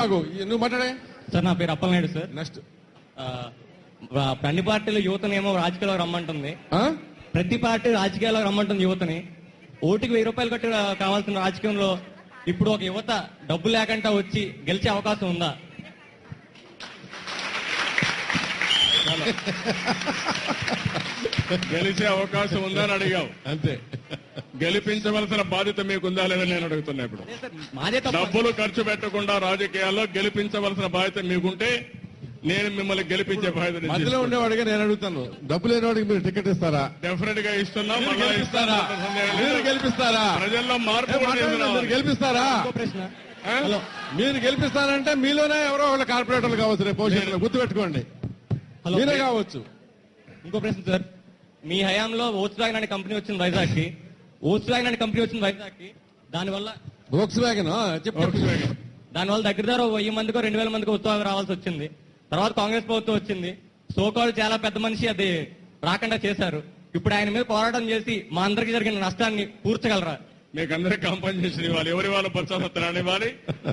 నువ్వు మాట్లాడే సార్. నా పేరు అప్పలనాయుడు సార్. నెక్స్ట్ అన్ని పార్టీలు యువతని ఏమో రాజకీయాల్లో రమ్మంటుంది. ప్రతి పార్టీ రాజకీయాల్లో రమ్మంటుంది యువతని. ఓటుకి 1000 రూపాయలు కట్టి కావాల్సిన రాజకీయంలో ఇప్పుడు ఒక యువత డబ్బు లేకుండా వచ్చి గెలిచే అవకాశం ఉందా? గెలిచే అవకాశం ఉందా అని అడిగావు. అంతే. గెలిపించవలసిన బాధ్యత మీకుందా లేదని నేను అడుగుతున్నా. ఇప్పుడు డబ్బులు ఖర్చు పెట్టకుండా రాజకీయాల్లో గెలిపించవలసిన బాధ్యత మీకుంటే నేను మిమ్మల్ని గెలిపించే బాధ్యత మధ్యలో ఉండేవాడిగా నేను అడుగుతాను, డబ్బు లేనివాడికి మీరు టికెట్ ఇస్తారా? డెఫినెట్ గా ఇస్తున్నా. మీరు గెలిపిస్తారా? ప్రజల్లో మార్పు మీరు గెలిపిస్తారా? ప్రశ్న, మీరు గెలిపిస్తారంటే మీలోనే ఎవరో వాళ్ళ కార్పొరేటర్లు కావచ్చు, రేపు భవిష్యత్తులో గుర్తుపెట్టుకోండి, మీరే కావచ్చు. ఇంకో ప్రశ్న సార్. మీ హయాంలో ఓట్స్ వ్యాగన్ అనే కంపెనీ వచ్చింది వైజాగ్ కి. ఓట్స్ వ్యాగన్ అనే కంపెనీ వచ్చింది వైజాగ్ కి. దానివల్ల వోక్స్ వ్యాగన్ దానివల్ల దగ్గర 1000 మందికో 2000 మందికో ఉత్సాహం రావాల్సి వచ్చింది. తర్వాత కాంగ్రెస్ ప్రభుత్వం వచ్చింది. సోకాల్ చాలా పెద్ద మనిషి అది రాకుండా చేశారు. ఇప్పుడు ఆయన మీద పోరాటం చేసి మా అందరికి జరిగిన నష్టాన్ని పూడ్చగలరా? మీకు అందరికి కాంపన్సేషన్ ఇవ్వాలి. ఎవరి వాళ్ళు బొత్స సత్యనారాయణ ఇవ్వాలి,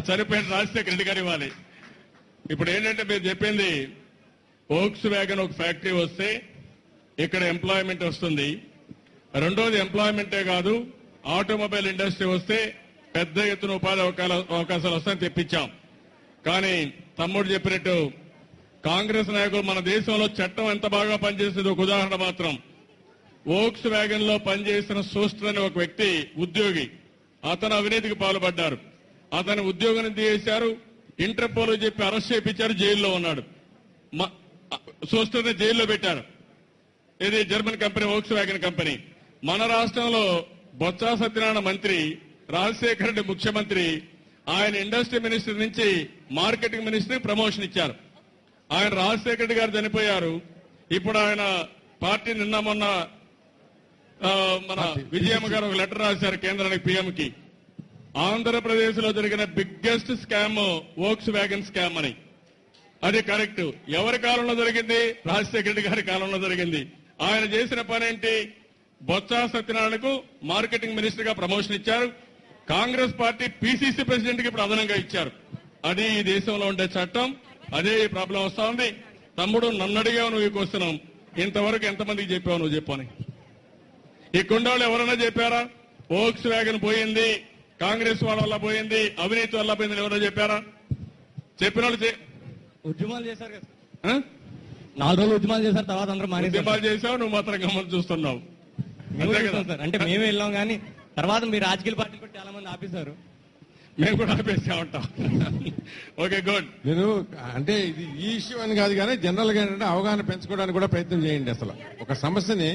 చనిపోయిన రాజశేఖర రెడ్డి గారు ఇవ్వాలి. ఇప్పుడు ఏంటంటే మీరు చెప్పింది వోక్స్ వ్యాగన్ ఒక ఫ్యాక్టరీ వస్తే ఇక్కడ ఎంప్లాయ్మెంట్ వస్తుంది. రెండోది ఎంప్లాయ్మెంటే కాదు, ఆటోమొబైల్ ఇండస్ట్రీ వస్తే పెద్ద ఎత్తున ఉపాధి అవకాశాలు వస్తాయని తెప్పించాం. కానీ తమ్ముడు చెప్పినట్టు కాంగ్రెస్ నాయకులు మన దేశంలో చట్టం ఎంత బాగా పనిచేస్తుంది ఒక ఉదాహరణ మాత్రం. వోక్స్ వ్యాగన్ లో పనిచేసిన సూస్టర్ అనే ఒక వ్యక్తి ఉద్యోగి, అతను అవినీతికి పాల్పడ్డారు. అతని ఉద్యోగాన్ని తీసేశారు. ఇంటర్పోల్ చెప్పి అరెస్ట్ చేయించారు, జైల్లో ఉన్నాడు. సూస్టర్ ని జైల్లో పెట్టారు. ఇది German company Volkswagen company. మన రాష్ట్రంలో బొత్స సత్యనారాయణ మంత్రి, రాజశేఖర రెడ్డి ముఖ్యమంత్రి, ఆయన ఇండస్ట్రీ మినిస్టర్ నుంచి మార్కెటింగ్ మినిస్టర్ ప్రమోషన్ ఇచ్చారు. ఆయన రాజశేఖర రెడ్డి గారు చనిపోయారు. ఇప్పుడు ఆయన పార్టీ నిన్న మొన్న మన విజయమ్మ గారు ఒక లెటర్ రాశారు కేంద్రానికి, పీఎంకి. ఆంధ్రప్రదేశ్ లో జరిగిన biggest scam Volkswagen scam అని. అది కరెక్ట్. ఎవరి కాలంలో జరిగింది? రాజశేఖర రెడ్డి గారి కాలంలో జరిగింది. ఆయన చేసిన పని ఏంటి? బొత్స సత్యనారాయణకు మార్కెటింగ్ మినిస్టర్ గా ప్రమోషన్ ఇచ్చారు. కాంగ్రెస్ పార్టీ పిసిసి ప్రెసిడెంట్ కి ఇప్పుడు అదనంగా ఇచ్చారు. అది ఈ దేశంలో ఉండే చట్టం. అదే ఈ ప్రాబ్లం వస్తా ఉంది. తమ్ముడు నన్ను అడిగావు నువ్వు ఈ క్వశ్చన్, ఇంతవరకు ఎంతమందికి చెప్పావు నువ్వు చెప్పని? ఈ కుండోళ్ళు ఎవరైనా చెప్పారా? వోక్స్ వ్యాగన్ పోయింది, కాంగ్రెస్ వాళ్ళ వల్ల పోయింది, అవినీతి వల్ల పోయింది ఎవరైనా చెప్పారా? చెప్పిన వాళ్ళు ఉద్యమాలు చేశారు కదా, 4 రోజులు ఉద్యమాలు చేశారు. తర్వాత అందరూ ఉద్యమాలు చేశావు, నువ్వు మాత్రం గమని చూస్తున్నావు. అంటే మేమే వెళ్ళాం కానీ తర్వాత మీ రాజకీయ పార్టీలు కూడా చాలా మంది ఆపేశారు. మేము కూడా ఆపేసా ఉంటాం. Okay, good. నేను అంటే ఇది ఈ ఇష్యూ అని కాదు కానీ జనరల్ గా ఏంటంటే అవగాహన పెంచుకోవడానికి కూడా ప్రయత్నం చేయండి. అసలు ఒక సమస్యని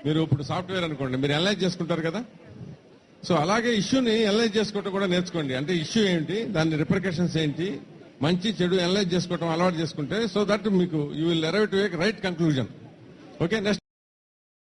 మీరు ఇప్పుడు సాఫ్ట్వేర్ అనుకోండి, మీరు అనలైజ్ చేసుకుంటారు కదా, సో అలాగే ఇష్యూని అనలైజ్ చేసుకోవటం కూడా నేర్చుకోండి. అంటే ఇష్యూ ఏంటి, దాని రిపర్కషన్స్ ఏంటి, మంచి చెడు అనలైజ్ చేసుకోవటం అలవాటు చేసుకుంటే సో దట్ మీకు you will arrive to A right conclusion. Okay, next.